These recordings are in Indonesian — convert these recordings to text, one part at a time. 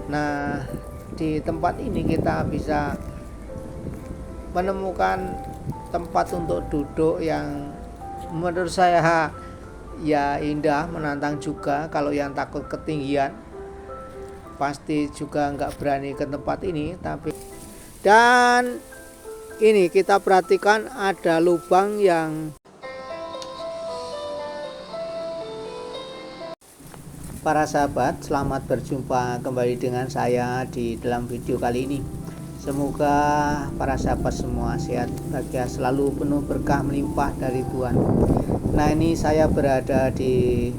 Nah, di tempat ini kita bisa menemukan tempat untuk duduk yang menurut saya ya indah, menantang juga. Kalau yang takut ketinggian pasti juga nggak berani ke tempat ini. Dan ini kita perhatikan ada lubang yang para sahabat, selamat berjumpa kembali dengan saya di dalam video kali ini. Semoga para sahabat semua sehat, bahagia, selalu penuh berkah melimpah dari Tuhan. Nah, ini saya berada di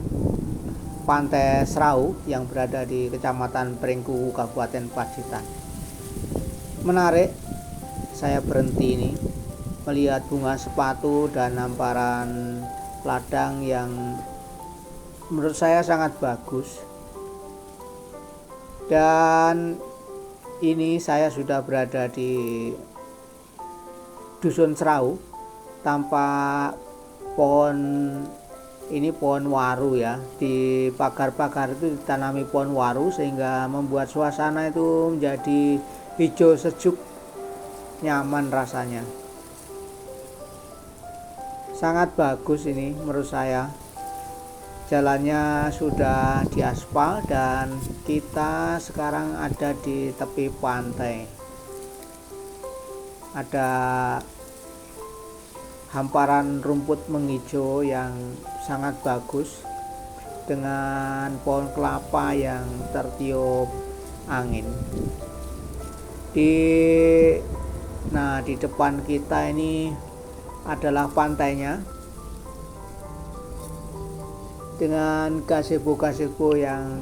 Pantai Serau yang berada di Kecamatan Pringku, Kabupaten Pacitan. Menarik, saya berhenti ini melihat bunga sepatu dan hamparan ladang yang menurut saya sangat bagus. Dan ini saya sudah berada di Dusun Serau. Tampak pohon ini pohon waru ya. Di pagar-pagar itu ditanami pohon waru sehingga membuat suasana itu menjadi hijau sejuk, nyaman rasanya. Sangat bagus ini menurut saya. Jalannya sudah diaspal dan kita sekarang ada di tepi pantai. Ada hamparan rumput menghijau yang sangat bagus dengan pohon kelapa yang tertiup angin. Di depan kita ini adalah pantainya dengan gazebo-gazebo yang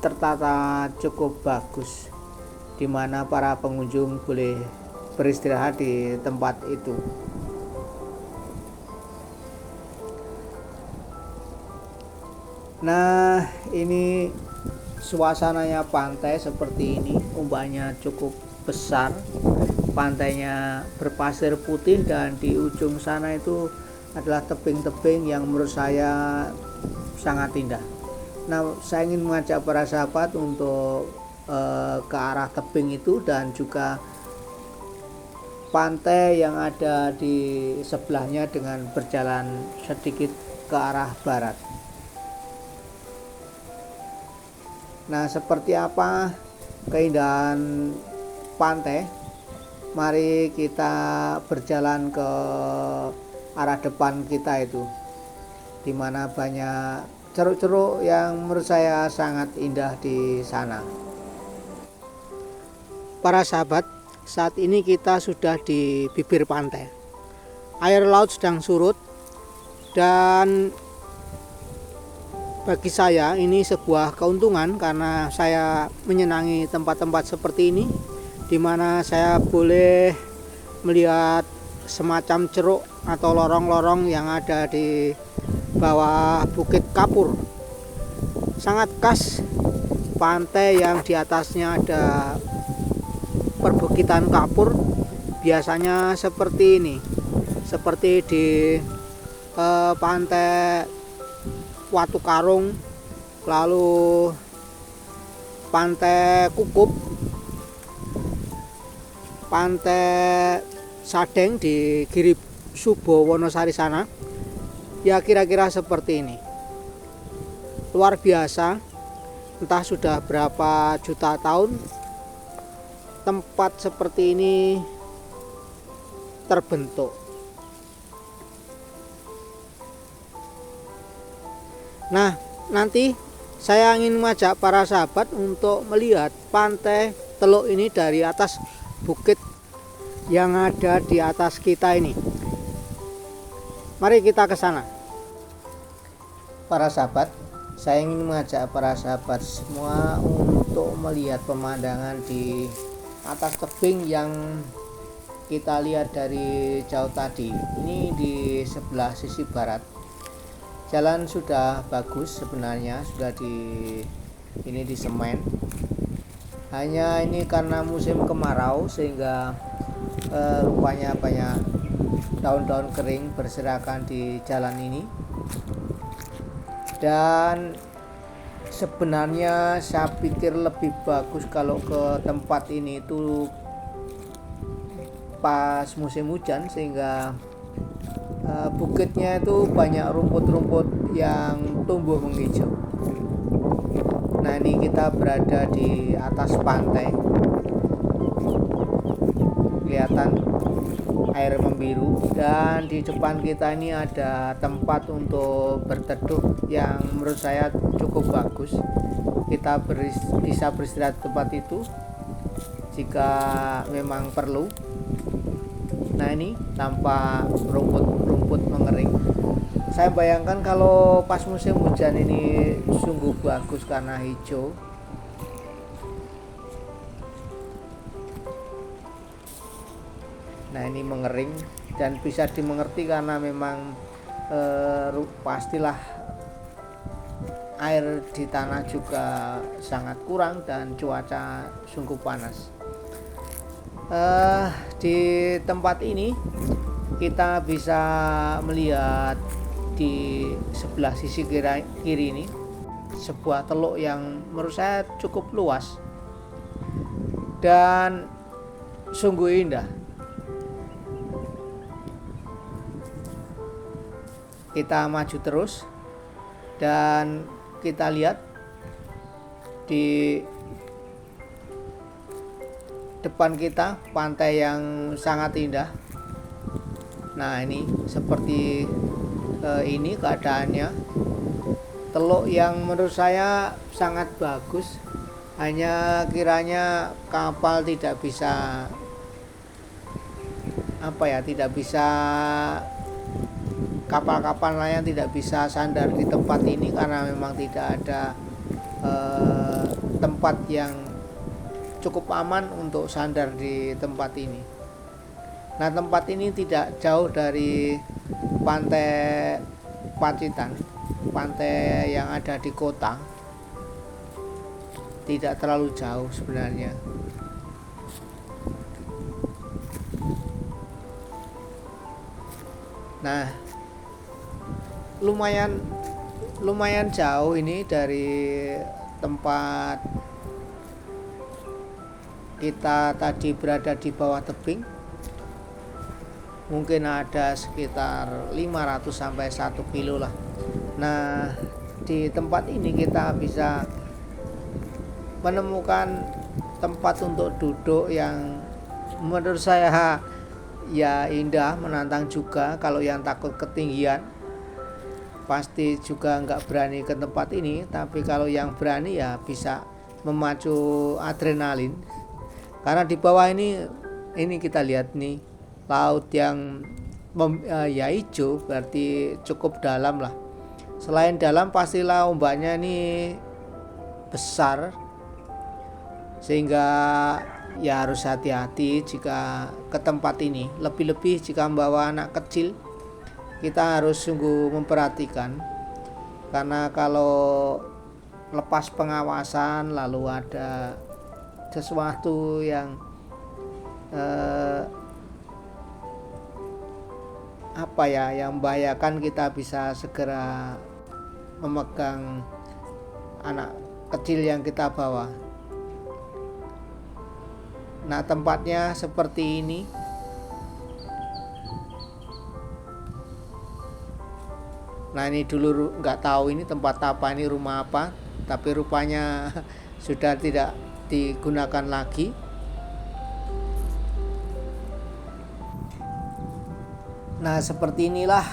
tertata cukup bagus, di mana para pengunjung boleh beristirahat di tempat itu. Nah, ini suasananya pantai seperti ini, ombaknya cukup besar, pantainya berpasir putih dan di ujung sana itu adalah tebing-tebing yang menurut saya sangat indah. Nah, saya ingin mengajak para sahabat untuk ke arah tebing itu dan juga pantai yang ada di sebelahnya dengan berjalan sedikit ke arah barat. Nah, seperti apa keindahan pantai? Mari kita berjalan ke arah depan kita itu, di mana banyak ceruk-ceruk yang menurut saya sangat indah di sana. Para sahabat, saat ini kita sudah di bibir pantai. Air laut sedang surut dan bagi saya ini sebuah keuntungan karena saya menyenangi tempat-tempat seperti ini, di mana saya boleh melihat semacam ceruk atau lorong-lorong yang ada di bawah Bukit Kapur. Sangat khas pantai yang di atasnya ada perbukitan kapur, biasanya seperti ini, seperti di pantai Watu Karung, lalu pantai Kukup, pantai Sadeng di Giri Subo Wonosari sana. Ya kira-kira seperti ini. Luar biasa, entah sudah berapa juta tahun tempat seperti ini terbentuk. Nah, nanti saya ingin mengajak para sahabat untuk melihat pantai Teluk ini dari atas bukit yang ada di atas kita ini. Mari kita ke sana. Para sahabat, saya ingin mengajak para sahabat semua untuk melihat pemandangan di atas tebing yang kita lihat dari jauh tadi. Ini di sebelah sisi barat. Jalan sudah bagus sebenarnya, sudah di semen. Hanya ini karena musim kemarau sehingga rupanya banyak daun-daun kering berserakan di jalan ini. Dan Sebenarnya saya pikir lebih bagus kalau ke tempat ini itu pas musim hujan, sehingga bukitnya itu banyak rumput-rumput yang tumbuh menghijau. Nah, ini kita berada di atas pantai, kelihatan air membiru, dan di depan kita ini ada tempat untuk berteduh yang menurut saya cukup bagus. Kita bisa beristirahat di tempat itu jika memang perlu. Nah, ini tampak rumput mengering. Saya bayangkan kalau pas musim hujan ini sungguh bagus karena hijau. Nah, ini mengering dan bisa dimengerti karena memang pastilah air di tanah juga sangat kurang dan cuaca sungguh panas. Di tempat ini kita bisa melihat di sebelah sisi kiri ini sebuah teluk yang menurut saya cukup luas dan sungguh indah. Kita maju terus dan kita lihat di depan kita pantai yang sangat indah. Nah, ini seperti ini keadaannya. Teluk yang menurut saya sangat bagus, hanya kiranya kapal tidak bisa kapal-kapal nelayan tidak bisa sandar di tempat ini karena memang tidak ada tempat yang cukup aman untuk sandar di tempat ini. Nah, tempat ini tidak jauh dari pantai Pacitan, pantai yang ada di kota. Tidak terlalu jauh sebenarnya. Nah, lumayan jauh ini dari tempat kita tadi berada di bawah tebing. Mungkin ada sekitar 500 sampai 1 kilo lah. Nah, di tempat ini kita bisa menemukan tempat untuk duduk yang menurut saya ya indah, menantang juga. Kalau yang takut ketinggian pasti juga nggak berani ke tempat ini, tapi kalau yang berani ya bisa memacu adrenalin. Karena di bawah ini kita lihat nih laut yang ya hijau, berarti cukup dalam lah. Selain dalam pastilah ombaknya ini besar, sehingga ya harus hati-hati jika ke tempat ini. Lebih-lebih jika membawa anak kecil, kita harus sungguh memperhatikan, karena kalau lepas pengawasan lalu ada sesuatu yang yang membahayakan, kita bisa segera memegang anak kecil yang kita bawa. Nah, tempatnya seperti ini. Nah, ini dulu nggak tahu ini tempat apa, ini rumah apa, tapi rupanya sudah tidak digunakan lagi. Nah, seperti inilah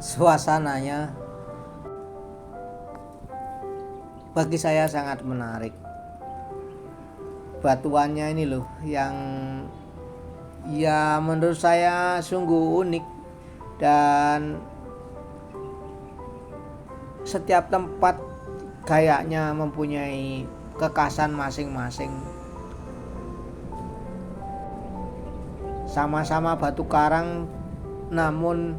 suasananya. Bagi saya sangat menarik. Batuannya ini loh yang ya menurut saya sungguh unik, dan setiap tempat kayaknya mempunyai kekhasan masing-masing. Sama-sama batu karang, namun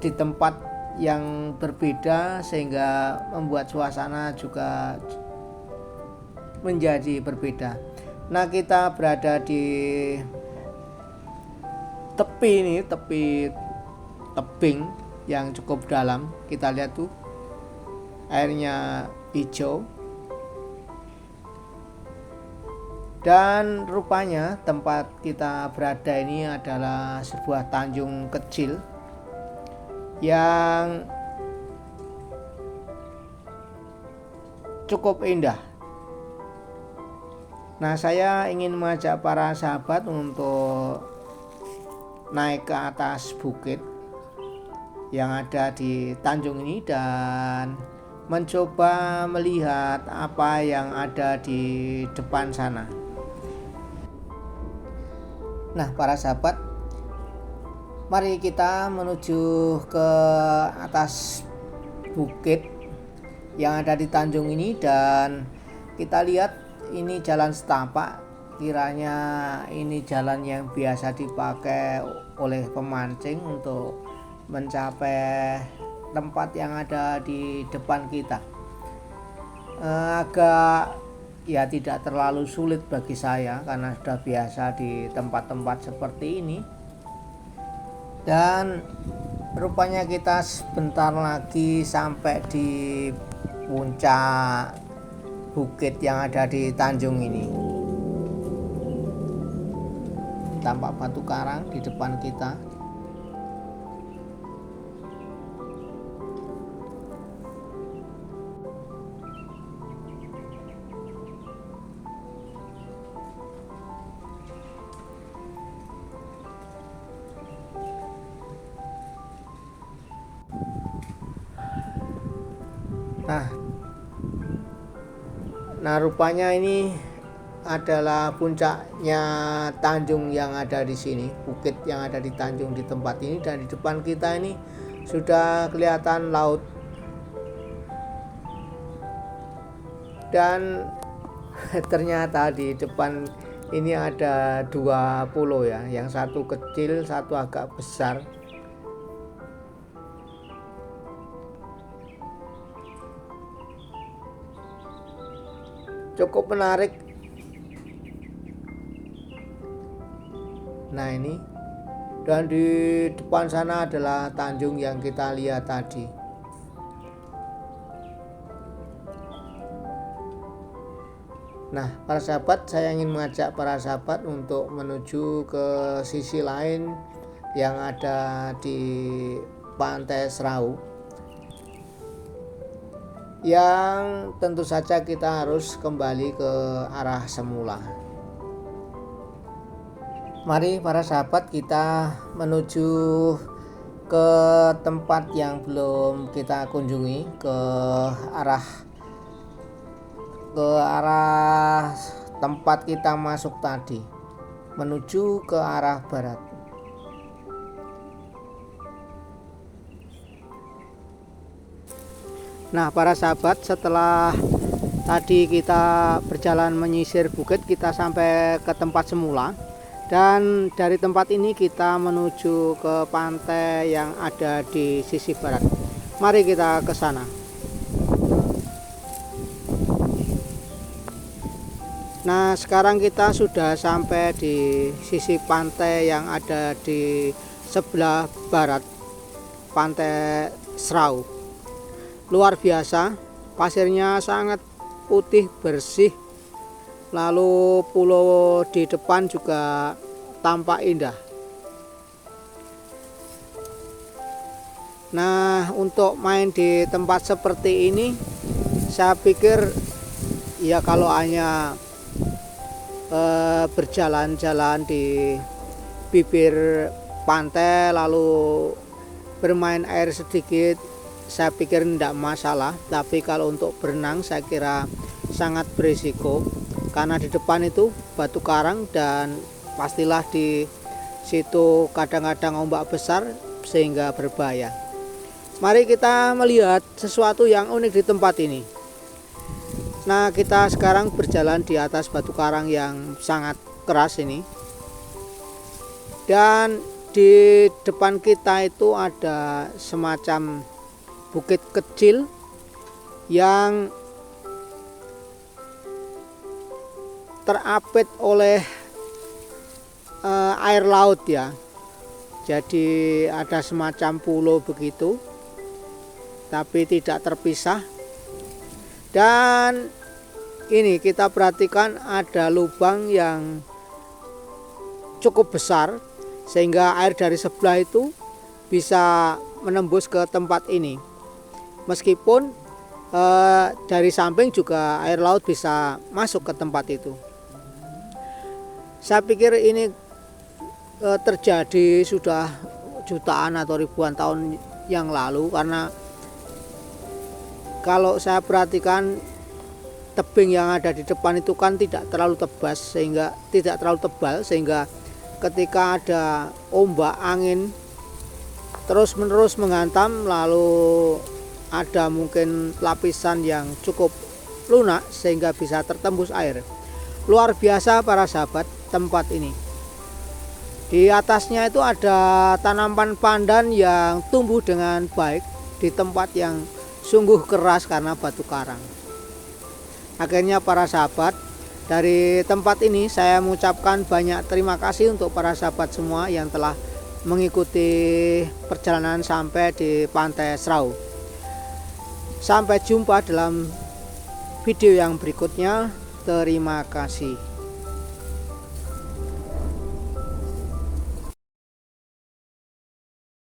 di tempat yang berbeda, sehingga membuat suasana juga menjadi berbeda. Nah, kita berada di tepi tebing yang cukup dalam. Kita lihat tuh airnya hijau. Dan rupanya tempat kita berada ini adalah sebuah tanjung kecil yang cukup indah. Nah, saya ingin mengajak para sahabat untuk naik ke atas bukit yang ada di tanjung ini dan mencoba melihat apa yang ada di depan sana. Nah, para sahabat, mari kita menuju ke atas bukit yang ada di tanjung ini dan kita lihat ini jalan setapak. Kiranya ini jalan yang biasa dipakai oleh pemancing untuk mencapai tempat yang ada di depan kita. Agak ya tidak terlalu sulit bagi saya karena sudah biasa di tempat-tempat seperti ini. Dan rupanya kita sebentar lagi sampai di puncak bukit yang ada di tanjung ini. Tampak batu karang di depan kita. Nah, rupanya ini adalah puncaknya tanjung yang ada di sini, bukit yang ada di tanjung di tempat ini, dan di depan kita ini sudah kelihatan laut. Dan ternyata di depan ini ada dua pulau ya, yang satu kecil, satu agak besar. Cukup menarik. Nah, ini dan di depan sana adalah tanjung yang kita lihat tadi. Nah, para sahabat, saya ingin mengajak para sahabat untuk menuju ke sisi lain yang ada di Pantai Serau, yang tentu saja kita harus kembali ke arah semula. Mari para sahabat, kita menuju ke tempat yang belum kita kunjungi, ke arah tempat kita masuk tadi, menuju ke arah barat. Nah, para sahabat, setelah tadi kita berjalan menyisir bukit, kita sampai ke tempat semula. Dan dari tempat ini kita menuju ke pantai yang ada di sisi barat. Mari kita ke sana. Nah, sekarang kita sudah sampai di sisi pantai yang ada di sebelah barat, Pantai Serau. Luar biasa, pasirnya sangat putih bersih, lalu pulau di depan juga tampak indah. Nah, untuk main di tempat seperti ini, saya pikir ya kalau hanya berjalan-jalan di bibir pantai lalu bermain air sedikit, saya pikir tidak masalah. Tapi kalau untuk berenang saya kira sangat berisiko, karena di depan itu batu karang dan pastilah di situ kadang-kadang ombak besar sehingga berbahaya. Mari kita melihat sesuatu yang unik di tempat ini. Nah, kita sekarang berjalan di atas batu karang yang sangat keras ini, dan di depan kita itu ada semacam bukit kecil yang terapit oleh air laut ya. Jadi ada semacam pulau begitu, tapi tidak terpisah. Dan ini kita perhatikan ada lubang yang cukup besar, sehingga air dari sebelah itu bisa menembus ke tempat ini. Meskipun dari samping juga air laut bisa masuk ke tempat itu. Saya pikir ini terjadi sudah jutaan atau ribuan tahun yang lalu, karena kalau saya perhatikan tebing yang ada di depan itu kan tidak terlalu tebal, sehingga ketika ada ombak angin terus menerus menghantam, lalu ada mungkin lapisan yang cukup lunak sehingga bisa tertembus air. Luar biasa para sahabat tempat ini. Di atasnya itu ada tanaman pandan yang tumbuh dengan baik di tempat yang sungguh keras karena batu karang. Akhirnya para sahabat, dari tempat ini saya mengucapkan banyak terima kasih untuk para sahabat semua yang telah mengikuti perjalanan sampai di Pantai Serau. Sampai jumpa dalam video yang berikutnya. Terima kasih.